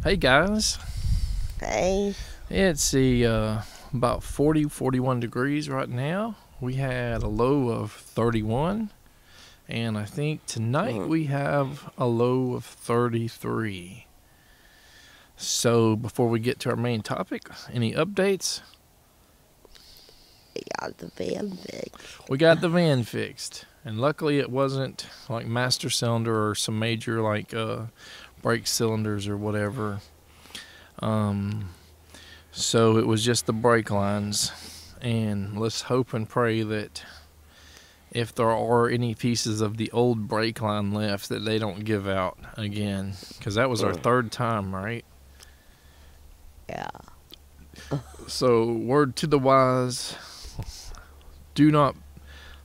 Hey guys, Hey. it's about 41 degrees right now. We had a low of 31, and I think tonight we have a low of 33. So before we get to our main topic, any updates? We got the van fixed. We got the van fixed, and luckily it wasn't like master cylinder or some major brake cylinders or whatever. So it was just the brake lines, and let's hope and pray that if there are any pieces of the old brake line left that they don't give out again, because that was our third time, right? Yeah. So word to the wise, do not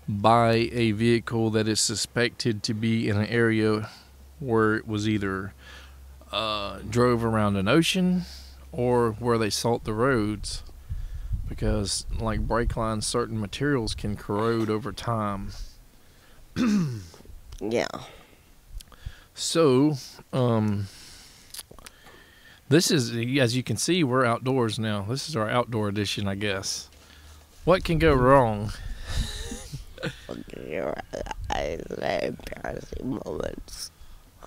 buy a vehicle that is suspected to be in an area where it was either drove around an ocean or where they salt the roads, because like brake lines, certain materials can corrode over time. Yeah. So this is, as you can see, we're outdoors now. This is our outdoor edition, I guess. What can go wrong? Very embarrassing moments.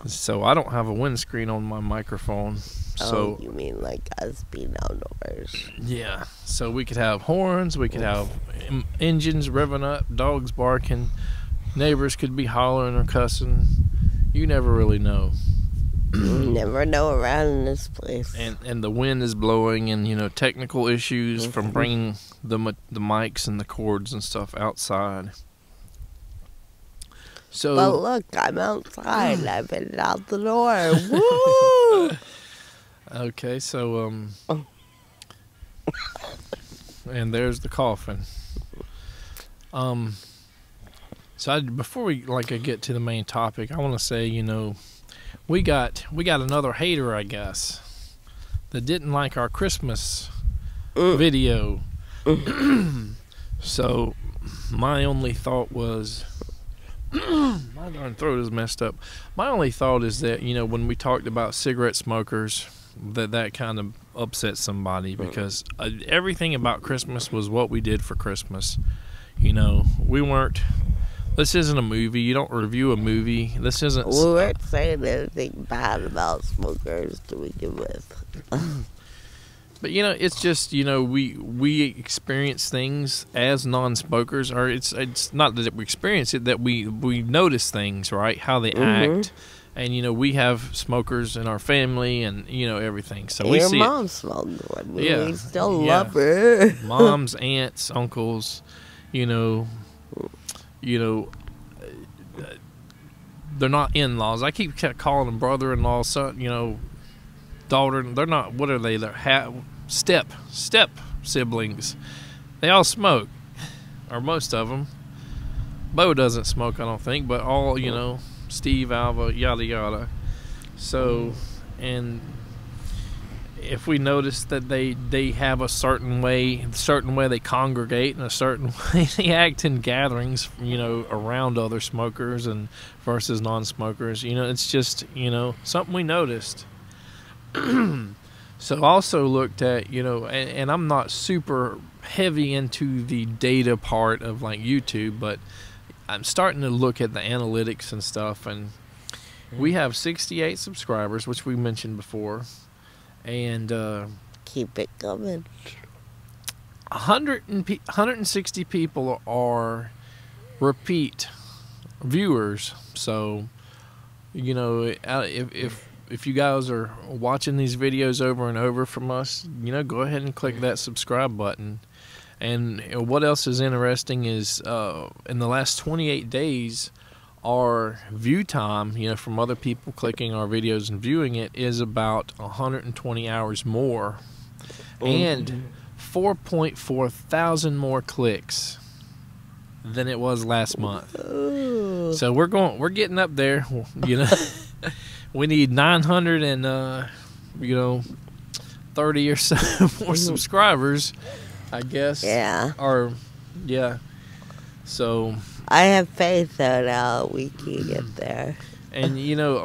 So I don't have a windscreen on my microphone. So you mean like us being outdoors? yeah, so we could have horns, we could have engines revving up, dogs barking, neighbors could be hollering or cussing. You never really know. You never know around this place. And the wind is blowing, and technical issues from bringing the mics and the cords and stuff outside. So, But look, I'm outside. I've been out the door. Woo! okay, so and there's the coffin. So before we get to the main topic, I want to say, we got another hater, I guess, that didn't like our Christmas video. So my only thought was, my darn throat is messed up. My only thought is that, when we talked about cigarette smokers, that kind of upset somebody, because everything about Christmas was what we did for Christmas. We weren't. This isn't a movie. You don't review a movie. This isn't. We weren't saying anything bad about smokers to begin with. But it's just we experience things as non-smokers, or it's not that we experience it, that we notice things, right? How they act, and we have smokers in our family, and everything. So we see your mom smoked one. Yeah, We still love her. Moms, aunts, uncles, they're not in-laws. I keep calling them brother-in-law, son, daughter. They're not. What are they? They're step siblings. They all smoke, or most of them. Bo doesn't smoke, I don't think, but all Steve, Alva, yada yada. So, and if we notice that they have a certain way they congregate, and a certain way they act in gatherings, around other smokers and versus non-smokers, it's just something we noticed. So also looked at, and I'm not super heavy into the data part of YouTube, but I'm starting to look at the analytics and stuff, and we have 68 subscribers, which we mentioned before, and Keep it coming. 160 people are repeat viewers. So, if you guys are watching these videos over and over from us, go ahead and click that subscribe button. And what else is interesting is in the last 28 days, our view time, from other people clicking our videos and viewing it, is about 120 hours more, and 4.4 thousand more clicks than it was last month. Ooh. So we're getting up there, We need 900 and 30 or so more subscribers, I guess. Yeah. Or yeah. So I have faith that we can get there. And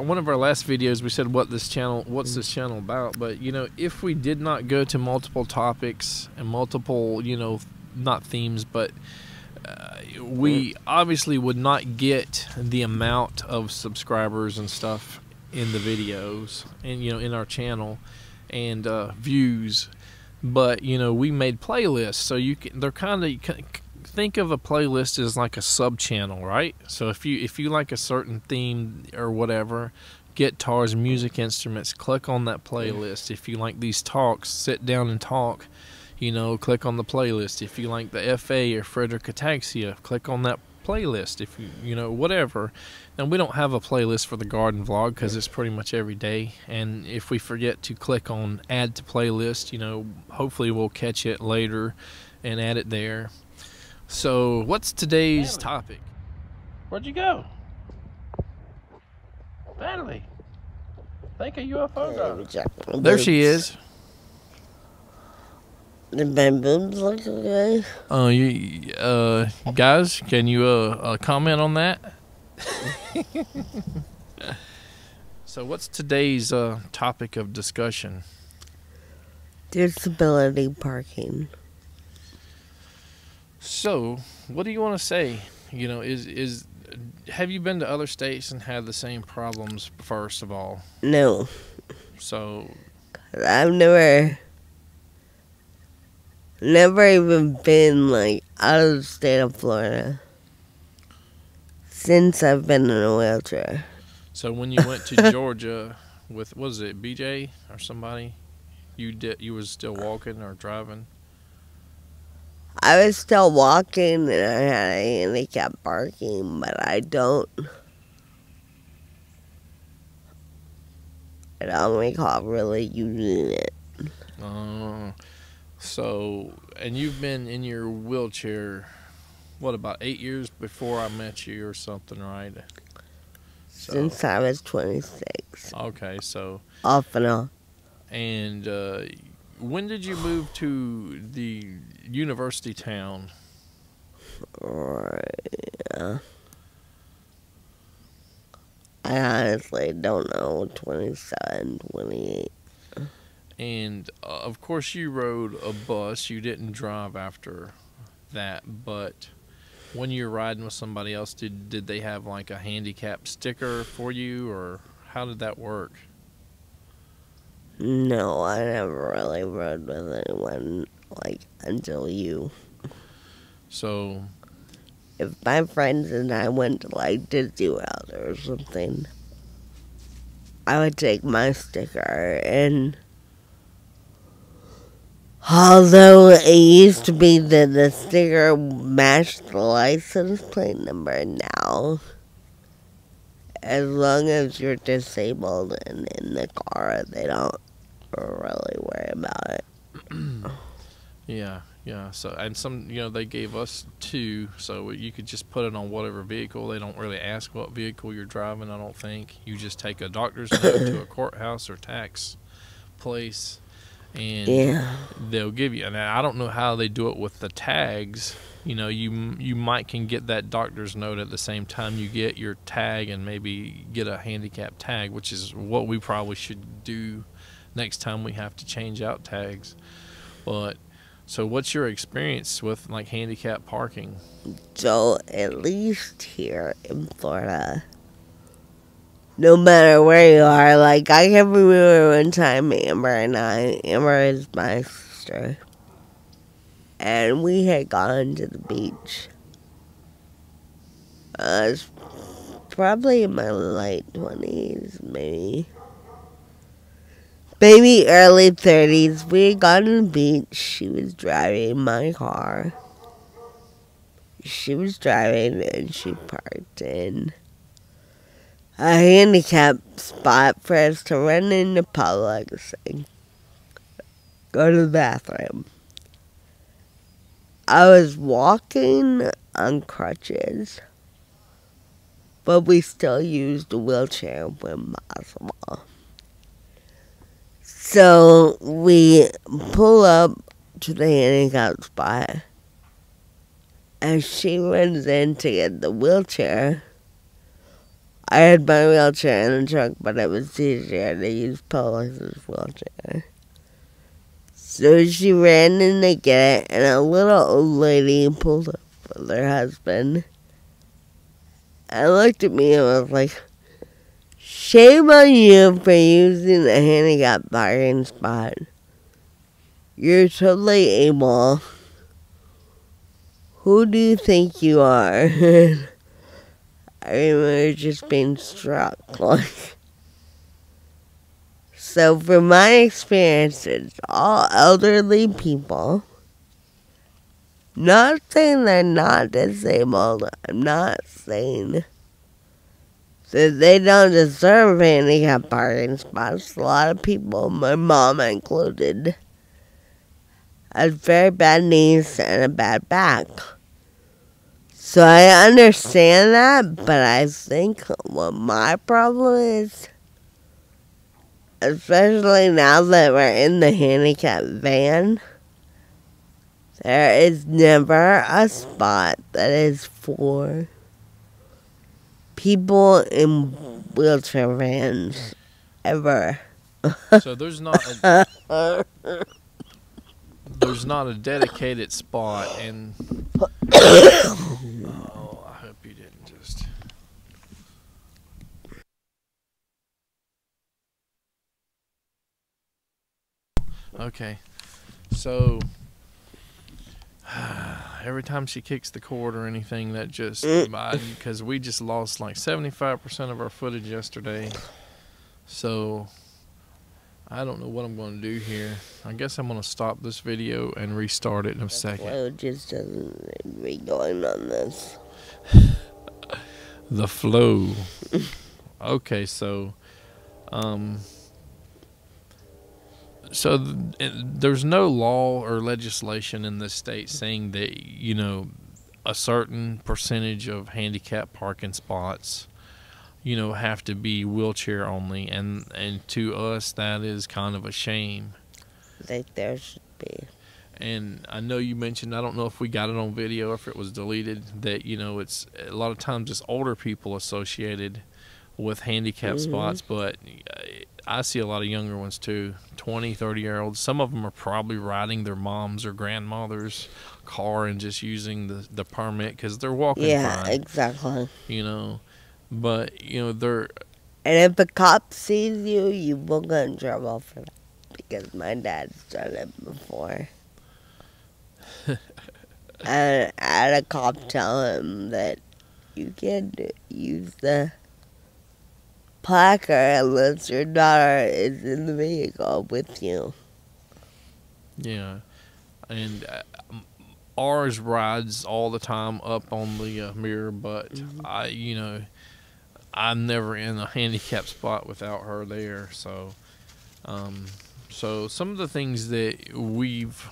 one of our last videos we said what's this channel about, but if we did not go to multiple topics and multiple not themes, but we obviously would not get the amount of subscribers and stuff in the videos and in our channel and views. But we made playlists, so they're kind of, think of a playlist as like a sub channel, right? So if you like a certain theme or whatever, guitars, music instruments, click on that playlist. If you like these talks, sit down and talk, click on the playlist. If you like the FA or Frederick Ataxia, click on that playlist. If you whatever. And we don't have a playlist for the garden vlog because it's pretty much every day, and if we forget to click on add to playlist, hopefully we'll catch it later and add it there. So what's today's topic? Where'd you go? Natalie, think a UFO guy. There she is. Did my boobs look okay? Guys, can you comment on that? So what's today's topic of discussion? Disability parking. So what do you want to say? Have you been to other states and had the same problems, first of all? No. So I've never even been out of the state of Florida since I've been in a wheelchair. So when you went to Georgia with, was it BJ or somebody? You was still walking or driving? I was still walking and I had a handicap parking, but I don't recall really using it. So, and you've been in your wheelchair, what, about 8 years before I met you or something, right? So, since I was 26. Okay, so. Off and on. And when did you move to the university town? Yeah. I honestly don't know, 27, 28. And, of course, you rode a bus. You didn't drive after that, but when you were riding with somebody else, did they have, like, a handicap sticker for you, or how did that work? No, I never really rode with anyone, until you. So, if my friends and I went to, Disney World or something, I would take my sticker, and although it used to be that the sticker matched the license plate number, now, as long as you're disabled and in the car, they don't really worry about it. Yeah. So, and some, they gave us 2, so you could just put it on whatever vehicle. They don't really ask what vehicle you're driving, I don't think. You just take a doctor's note to a courthouse or tax place, and they'll give you. And I don't know how they do it with the tags. You might can get that doctor's note at the same time you get your tag, and maybe get a handicap tag, which is what we probably should do next time we have to change out tags. But so what's your experience with handicap parking? So at least here in Florida, no matter where you are, I can remember one time Amber is my sister, and we had gone to the beach. I was probably in my late 20s, maybe early 30s. We had gone to the beach. She was driving my car. She was driving, and she parked in a handicap spot for us to run into Publix and go to the bathroom. I was walking on crutches, but we still used a wheelchair when possible. So we pull up to the handicap spot, and she runs in to get the wheelchair. I had my wheelchair in the truck, but it was easier to use Publix's wheelchair. So she ran in to get it, and a little old lady pulled up with her husband. And looked at me and was like, "Shame on you for using the handicap parking spot. You're totally able. Who do you think you are?" I remember just being struck. So from my experiences, all elderly people, not saying they're not disabled, I'm not saying that they don't deserve handicap parking spots. A lot of people, my mom included, has very bad knees and a bad back. So I understand that, but I think what my problem is, especially now that we're in the handicap van, there is never a spot that is for people in wheelchair vans. Ever. So there's not a dedicated spot, and oh, I hope you didn't just. Okay, so every time she kicks the cord or anything, that just because we just lost like 75% of our footage yesterday, so I don't know what I'm going to do here. I guess I'm going to stop this video and restart it in a second. Well, it just doesn't be going on this. The flow. Okay, so there's no law or legislation in this state saying that, you know, a certain percentage of handicap parking spots, you know, have to be wheelchair only, and to us that is kind of a shame. I think there should be. And I know you mentioned, I don't know if we got it on video or if it was deleted, that, you know, it's a lot of times it's older people associated with handicap spots, but I see a lot of younger ones too, 20, 30-year-olds. Some of them are probably riding their mom's or grandmother's car and just using the permit because they're walking fine. Yeah, exactly. You know, but, you know, they're... And if a cop sees you, you will get in trouble for that. Because my dad's done it before. And I had a cop tell him that you can't use the placard unless your daughter is in the vehicle with you. Yeah. And ours rides all the time up on the mirror, but I'm never in a handicap spot without her there. So, so some of the things that we've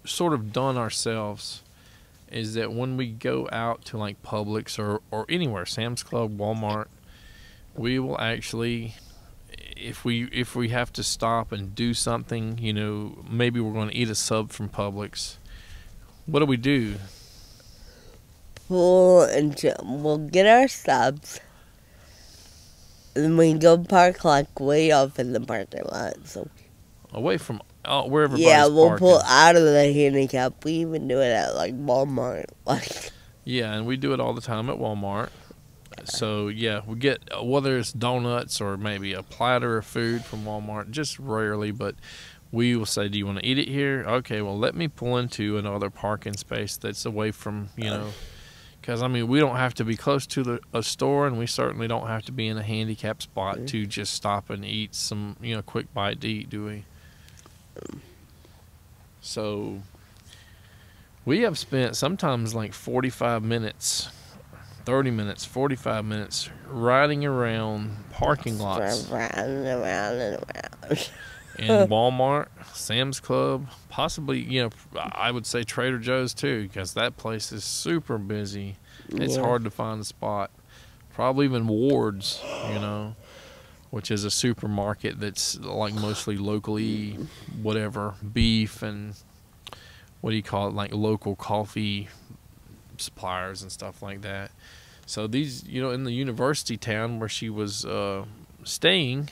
sort of done ourselves is that when we go out to like Publix or anywhere, Sam's Club, Walmart, we will actually, if we have to stop and do something, you know, maybe we're going to eat a sub from Publix, what do? We'll get our subs, and we go park like way off in the parking lot. So away from where everybody's we'll parking. pull out of the handicap. We even do it at like Walmart. Yeah, and we do it all the time at Walmart. So yeah, we get whether it's donuts or maybe a platter of food from Walmart, just rarely, but we will say, do you want to eat it here? Okay, well, let me pull into another parking space that's away from, you know, because, I mean, we don't have to be close to a store, and we certainly don't have to be in a handicap spot to just stop and eat some, you know, quick bite to eat, do we? So we have spent sometimes like 45 minutes, 30 minutes, 45 minutes riding around parking lots. Round and round and round. In Walmart, Sam's Club, possibly, you know, I would say Trader Joe's too, because that place is super busy. It's hard to find a spot. Probably even Ward's, you know, which is a supermarket that's like mostly locally, whatever, beef and what do you call it, like local coffee suppliers and stuff like that. So these, in the university town where she was staying,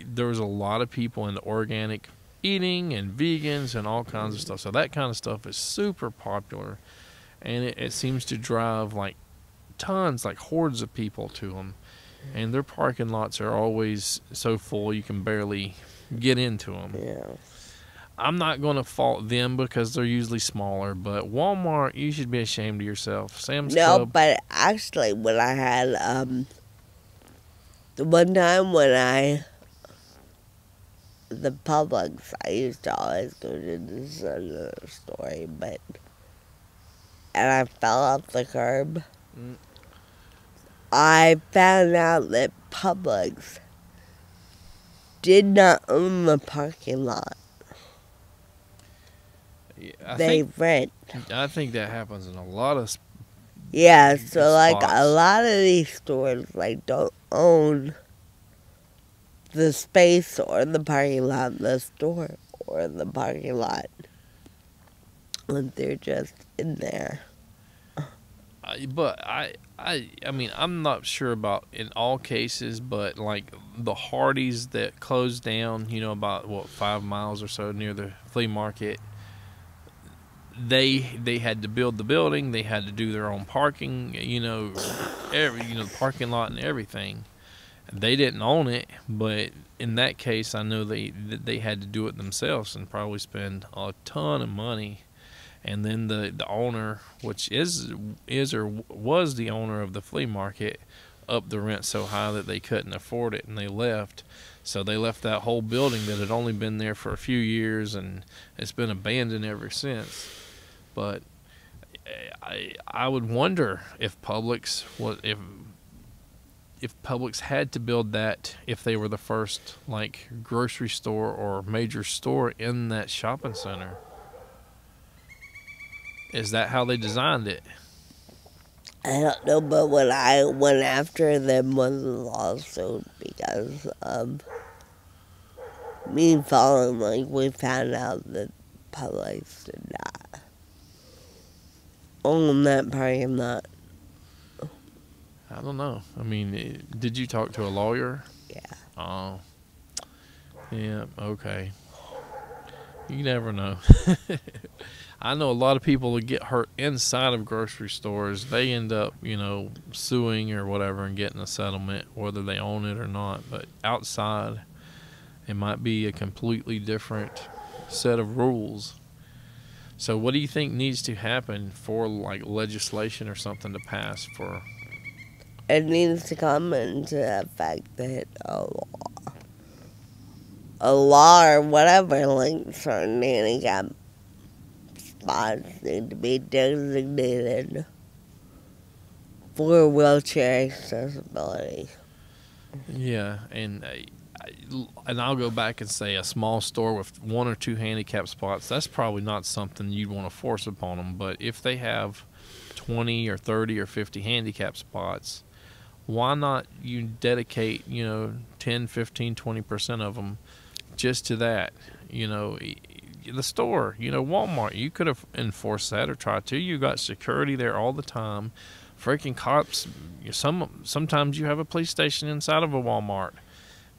there was a lot of people into organic eating and vegans and all kinds of stuff. So that kind of stuff is super popular, and it seems to drive like tons, like hordes of people to them. And their parking lots are always so full you can barely get into them. Yeah. I'm not going to fault them because they're usually smaller, but Walmart, you should be ashamed of yourself. Sam's Club. But actually, when I had the one time when the Publix, I used to always go to this other store, and I fell off the curb. I found out that Publix did not own the parking lot. Yeah, they rent. I think that happens in a lot of so spots. Like a lot of these stores like don't own the space or the parking lot, the store or the parking lot. And they're just in there. But I mean, I'm not sure about in all cases, but like the Hardee's that closed down, about 5 miles or so near the flea market, they had to build the building, they had to do their own parking, the parking lot and everything. They didn't own it, but in that case, I know they had to do it themselves and probably spend a ton of money. And then the owner, which is or was the owner of the flea market, upped the rent so high that they couldn't afford it, and they left. So they left that whole building that had only been there for a few years, and it's been abandoned ever since. But I would wonder if Publix if Publix had to build that, if they were the first like grocery store or major store in that shopping center. Is that how they designed it? I don't know, but when I went after them was a lawsuit because me and Fallen, we found out that Publix did not own that parking lot. I don't know. I mean, did you talk to a lawyer? Yeah. Oh. Yeah, okay. You never know. I know a lot of people that get hurt inside of grocery stores. They end up, suing or whatever and getting a settlement, whether they own it or not. But outside, it might be a completely different set of rules. So what do you think needs to happen for, like, legislation or something to pass for? It needs to come into the fact that a law or whatever, like certain handicap spots need to be designated for wheelchair accessibility. Yeah, and I'll go back and say a small store with 1 or 2 handicap spots, that's probably not something you'd want to force upon them. But if they have 20 or 30 or 50 handicap spots, why not you dedicate, 10, 15, 20% of them just to that? The store, Walmart, you could have enforced that or tried to. You got security there all the time. Freaking cops, sometimes you have a police station inside of a Walmart.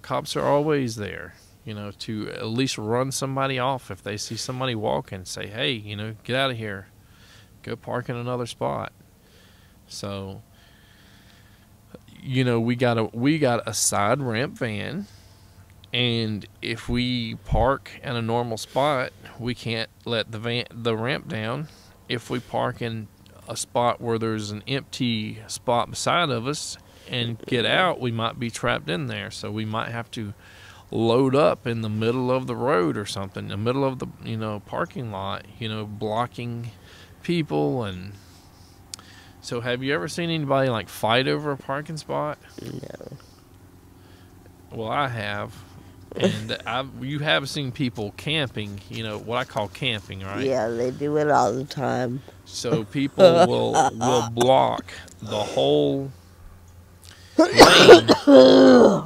Cops are always there, to at least run somebody off if they see somebody walking. Say, hey, get out of here. Go park in another spot. So, we got a side ramp van. And if we park in a normal spot, we can't let the ramp down. If we park in a spot where there's an empty spot beside of us and get out, we might be trapped in there. So we might have to load up in the middle of the road or something, in the middle of the parking lot, blocking people. And so have you ever seen anybody like fight over a parking spot? No. Well, I have. And you have seen people camping, what I call camping, right? Yeah, they do it all the time. So people will block the whole lane.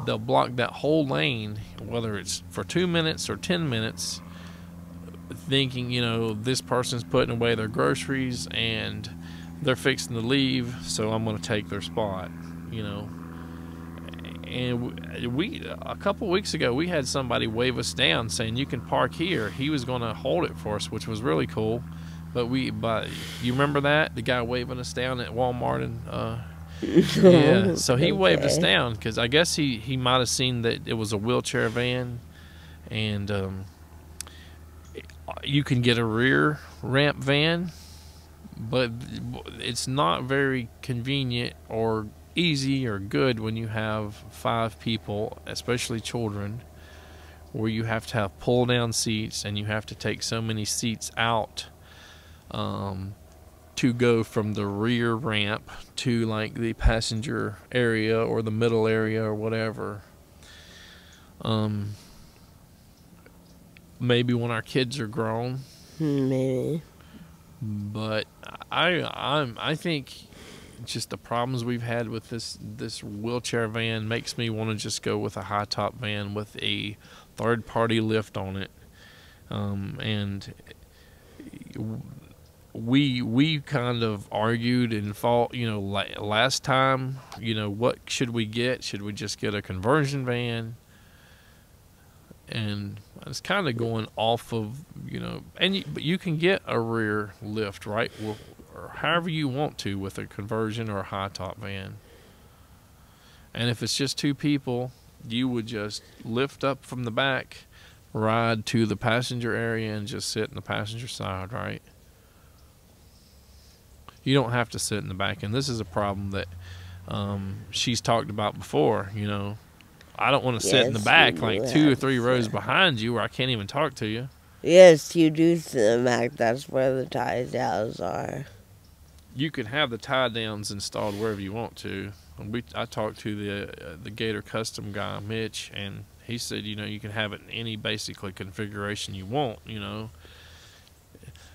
They'll block that whole lane, whether it's for 2 minutes or 10 minutes, thinking, this person's putting away their groceries, and they're fixing to leave, so I'm going to take their spot, And we a couple weeks ago, we had somebody wave us down saying you can park here. He was going to hold it for us, which was really cool. But you remember that, the guy waving us down at Walmart and yeah. So he waved us down because I guess he might have seen that it was a wheelchair van, and you can get a rear ramp van, but it's not very convenient or easy or good when you have 5 people, especially children, where you have to have pull down seats and you have to take so many seats out to go from the rear ramp to like the passenger area or the middle area or whatever. Maybe when our kids are grown, maybe. But I think just the problems we've had with this wheelchair van makes me want to just go with a high top van with a third party lift on it. And we kind of argued and fought, last time, what should we get? Should we just get a conversion van? And it's kind of going off of, but you can get a rear lift, right? Or however you want to with a conversion or a high top van. And if it's just 2 people, you would just lift up from the back, ride to the passenger area, and just sit in the passenger side, right? You don't have to sit in the back. And this is a problem that she's talked about before, I don't want to sit in the back like 2 or 3 rows behind you where I can't even talk to you. Yes, you do sit in the back. That's where the tie downs are. You can have the tie downs installed wherever you want to. I talked to the Gator Custom guy, Mitch, and he said, you can have it in any basically configuration you want.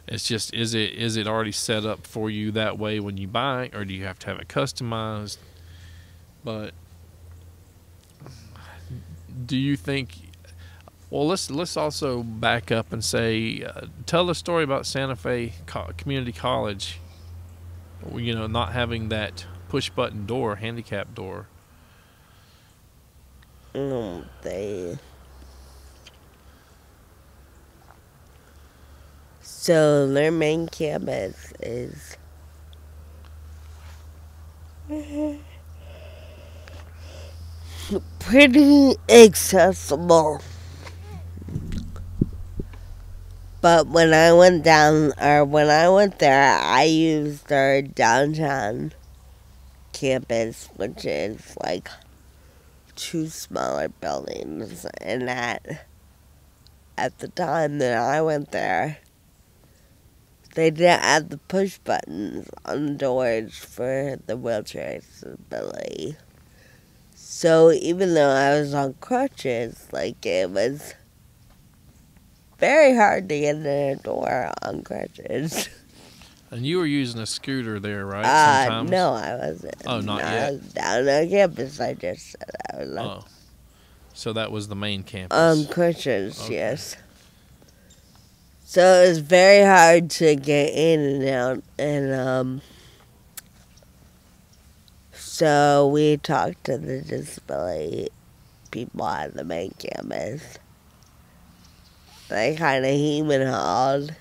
It's just is it already set up for you that way when you buy it, or do you have to have it customized? But do you think? Well, let's also back up and say, tell the story about Santa Fe Community College. Not having that push button door, handicap door. So their main campus is pretty accessible. But when I went there, I used their downtown campus, which is like 2 smaller buildings. And at the time that I went there, they didn't have the push buttons on the doors for the wheelchair accessibility. So even though I was on crutches, it was very hard to get in a door on crutches. And you were using a scooter there, right? Sometimes? No, I wasn't. Oh, not yet? I was down on campus, I just said I was Oh. So that was the main campus? On crutches, okay. Yes. So it was very hard to get in and out, and so we talked to the disability people on the main campus. They kind of hem and hawed.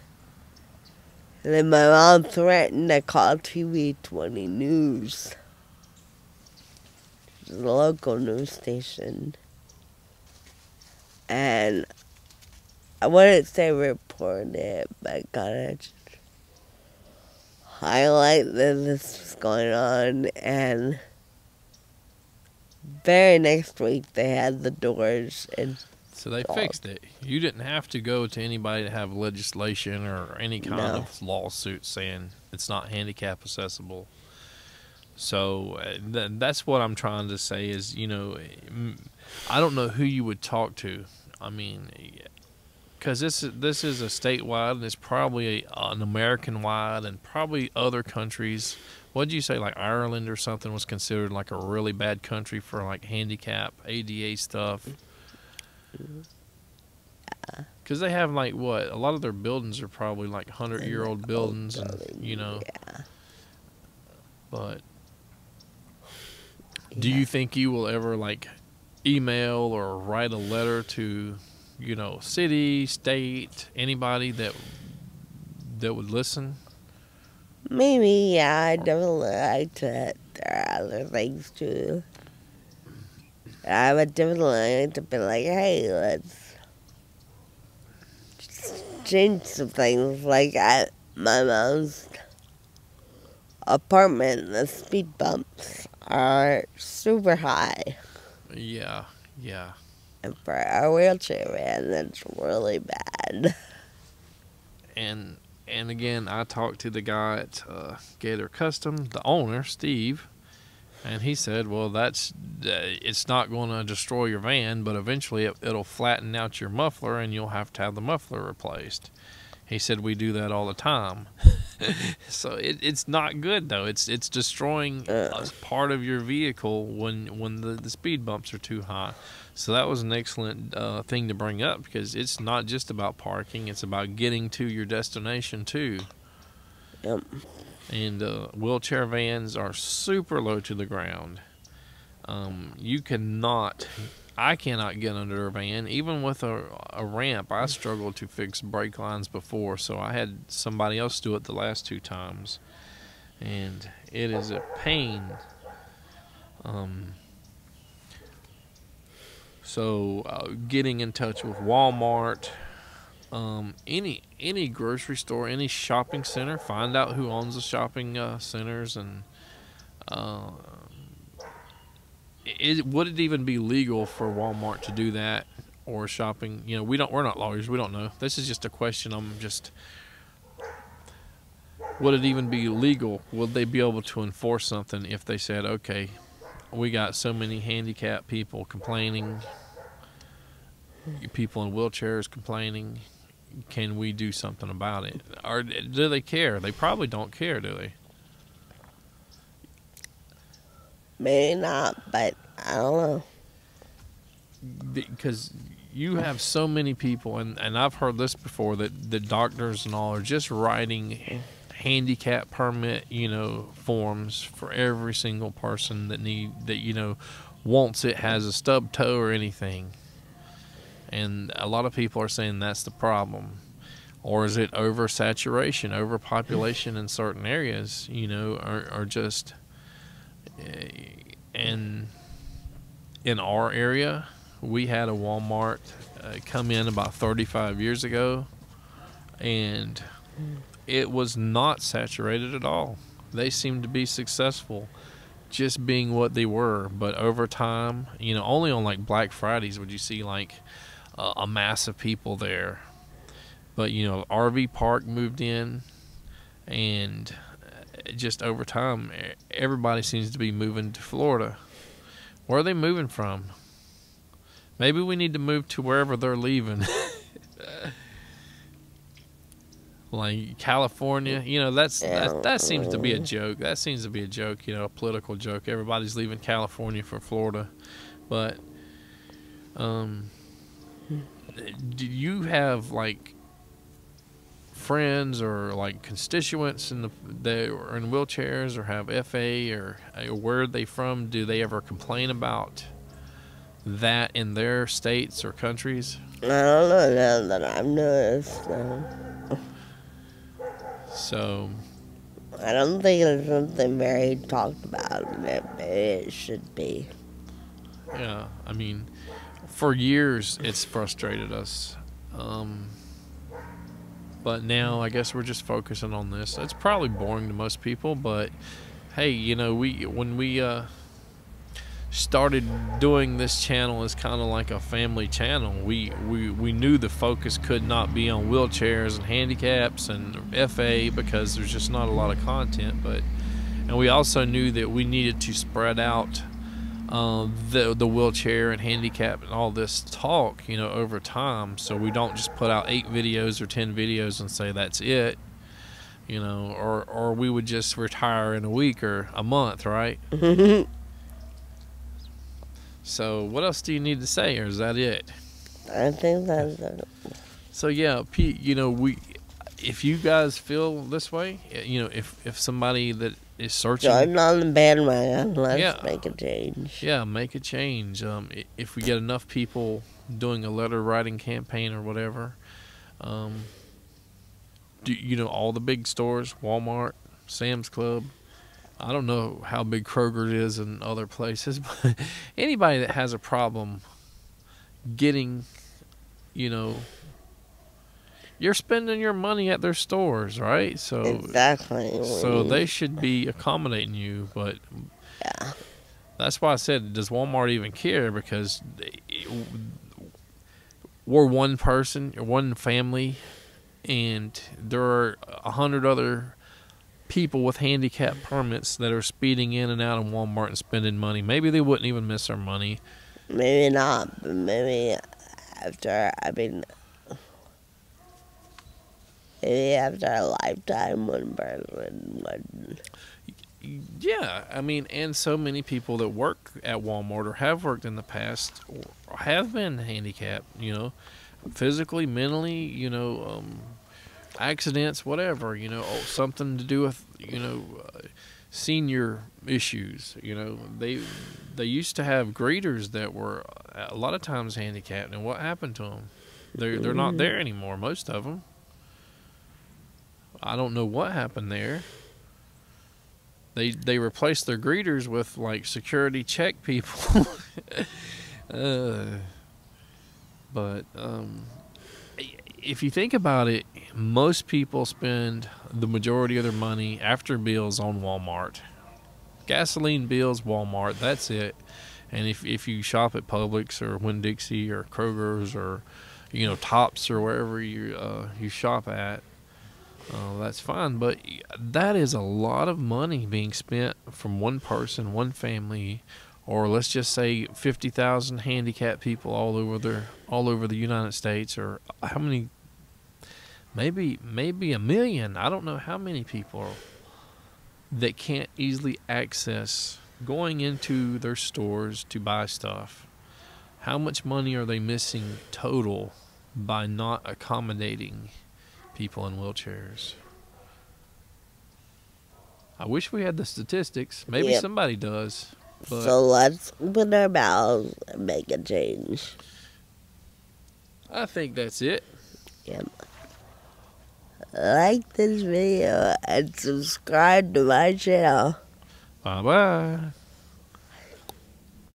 And then my mom threatened to call TV 20 News, which is a local news station. And I wouldn't say report it, but kind of just highlight that this was going on. And very next week, they had the doors installed. So they fixed it. You didn't have to go to anybody to have legislation or any kind of lawsuit saying it's not handicap accessible. So that's what I'm trying to say is, I don't know who you would talk to. I mean, because this is a statewide, and it's probably an American-wide, and probably other countries. What did you say, like Ireland or something was considered like a really bad country for like handicap, ADA stuff? Because they have like what? A lot of their buildings are probably like 100-year-old buildings, and Yeah. But do you think you will ever like email or write a letter to, city, state, anybody that would listen? Maybe, yeah, I definitely like to. There are other things too. I would definitely like to be like, hey, let's change some things. Like at my mom's apartment, the speed bumps are super high. Yeah, yeah. And for a wheelchair man, that's really bad. And again, I talked to the guy at Gator Custom, the owner, Steve, and he said, well, it's not going to destroy your van, but eventually it'll flatten out your muffler and you'll have to have the muffler replaced. He said we do that all the time. So it's not good, though. It's destroying part of your vehicle when the speed bumps are too high. So that was an excellent thing to bring up, because it's not just about parking. It's about getting to your destination, too. Yep. And wheelchair vans are super low to the ground. I cannot get under a van. Even with a ramp, I struggled to fix brake lines before, so I had somebody else do it the last 2 times. And it is a pain. So getting in touch with Walmart, any grocery store, any shopping center, find out who owns the shopping centers, and would it even be legal for Walmart to do that, or shopping? We're not lawyers. We don't know. This is just a question. Would it even be legal? Would they be able to enforce something if they said, okay, we got so many handicapped people complaining, people in wheelchairs complaining, can we do something about it? Or do they care? They probably don't care, do they? Maybe not, but I don't know. Because you have so many people, and I've heard this before, that the doctors and all are just writing handicap permit, forms for every single person that wants it, has a stub toe or anything. And a lot of people are saying that's the problem. Or is it oversaturation, overpopulation in certain areas, or just... And in our area, we had a Walmart come in about 35 years ago, and it was not saturated at all. They seemed to be successful just being what they were, but over time, only on like Black Fridays would you see like a mass of people there. But RV park moved in, and just over time, everybody seems to be moving to Florida. Where are they moving from? Maybe we need to move to wherever they're leaving. Like California, that seems to be a joke. That seems to be a joke, a political joke. Everybody's leaving California for Florida. But do you have like friends or like constituents that are in wheelchairs or have FA, or where are they from? Do they ever complain about that in their states or countries? I don't know now that I've noticed. So I don't think it's something very talked about, but it should be. Yeah, I mean, for years it's frustrated us. But now I guess we're just focusing on this. It's probably boring to most people, but hey, when we started doing this channel as kind of like a family channel, we knew the focus could not be on wheelchairs and handicaps and FA, because there's just not a lot of content. And we also knew that we needed to spread out the wheelchair and handicap and all this talk, over time, so we don't just put out 8 videos or 10 videos and say that's it, or we would just retire in a week or a month, right? So what else do you need to say, or is that it? I think that's it. So yeah, Pete, if you guys feel this way, if somebody that is searching. Join on the bandwagon. Let's Yeah. make a change. Yeah, make a change. If we get enough people doing a letter writing campaign or whatever, all the big stores, Walmart, Sam's Club. I don't know how big Kroger is in other places, but anybody that has a problem getting, you're spending your money at their stores, right? So Exactly. So they should be accommodating you, but Yeah. that's why I said, does Walmart even care? Because we're one person, one family, and there are 100 other people with handicap permits that are speeding in and out of Walmart and spending money. Maybe they wouldn't even miss their money. Maybe not, but maybe after a lifetime, one person would. Yeah, I mean, and so many people that work at Walmart or have worked in the past or have been handicapped, physically, mentally, accidents, whatever, something to do with, senior issues. They used to have greeters that were a lot of times handicapped, and what happened to them? They're not there anymore, most of them. I don't know what happened there. They replaced their greeters with like security check people. But if you think about it, most people spend the majority of their money after bills on Walmart. Gasoline bills, Walmart, that's it. And if you shop at Publix or Winn-Dixie or Kroger's or Tops or wherever you shop at, that's fine. But that is a lot of money being spent from one person, one family, or let's just say 50,000 handicapped people all over the United States, or how many? Maybe 1 million. I don't know how many people that can't easily access going into their stores to buy stuff. How much money are they missing total by not accommodating people in wheelchairs? I wish we had the statistics. Maybe somebody does. But So let's open our mouths and make a change. I think that's it. Yep. Like this video and subscribe to my channel. Bye-bye.